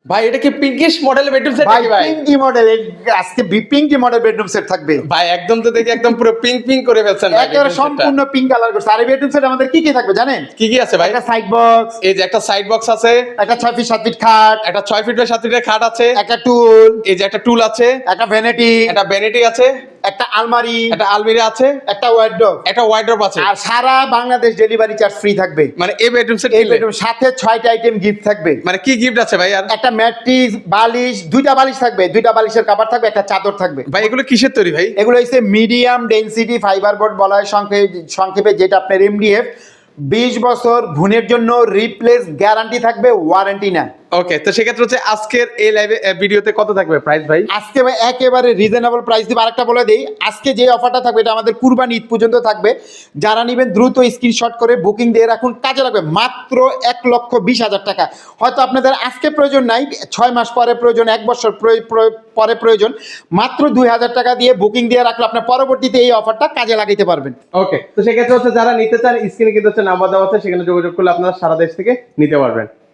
ভাই এটা কি পিঙ্কিশ মডেল বেডরুম সেট ভাই নাকি ভাই? পিঙ্কি মডেল, আজকে পিঙ্কি মডেল বেডরুম সেট থাকবে। ভাই একদম তো দেখি একদম পুরো পিঙ্ক পিঙ্ক করে ফেলছেন ভাই একেবারে bedroom set টা। সম্পূর্ণ পিঙ্ক কালার করছে। আর এই বেডরুম সেট আমাদের কি কি থাকবে জানেন? কি কি আছে ভাই? একটা সাইড বক্স, এই যে একটা সাইড বক্স আছে, একটা 6 ফিট 7 ফিট খাট, একটা 6 ফিট বাই 7 ফিটের খাট আছে, একটা টুল, এই যে একটা টুল আছে, একটা ভ্যানিটি, একটা ভ্যানিটি আছে, একটা আলমারি, একটা আলমিরা আছে, একটা ওয়ার্ডরোব, একটা ওয়ার্ডরোব আছে। আর সারা বাংলাদেশ ডেলিভারি চার্জ ফ্রি থাকবে। মানে এই বেডরুম সেট এই বেডরুম সাথে 6টা আইটেম গিফট থাকবে। মানে কি গিফট আছে ভাই? আর একটা ম্যাট্রিক্স, বালিশ, 2টা বালিশ থাকবে, 2টা বালিশের কভার থাকবে, একটা চাদর থাকবে। ভাই এগুলো কিসের তৈরি ভাই? এগুলো হচ্ছে মিডিয়াম ডেনসিটি ফাইবার বোর্ড বলা হয় সংক্ষেপে, যেটা আপনার এমডিএফ। 20 বছর ঘুণের জন্য রিপ্লেস গ্যারান্টি থাকবে, ওয়ারেন্টি না। ওকে, তো সেক্ষেত্রে হচ্ছে আজকের এই লাইভে ভিডিওতে কত থাকবে প্রাইস ভাই? আজকে ভাই একেবারে রিজনেবল প্রাইস দিব। আরেকটা বলে দিই, আজকে যে অফারটা থাকবে এটা আমাদের কুরবানি ঈদ পর্যন্ত থাকবে। যারা নেবেন দ্রুত স্ক্রিনশট করে বুকিং দিয়ে রাখুন, কাজে লাগবে। মাত্র 1,20,000 টাকা। হয়তো আপনাদের আজকে প্রয়োজন নাই, 6 মাস পরে প্রয়োজন, 1 বছর পরে প্রয়োজন, মাত্র 2,000 টাকা দিয়ে বুকিং দিয়ে রাখলে আপনার পরবর্তীতে এই অফারটা কাজে লাগাইতে পারবেন। ওকে, তো সেক্ষেত্রে হচ্ছে যারা নিতে চান স্ক্রিনে কিন্তু হচ্ছে নাম্বার দেওয়া আছে, সেখানে যোগাযোগ করলে আপনারা সারা দেশ থেকে নিতে পারবেন।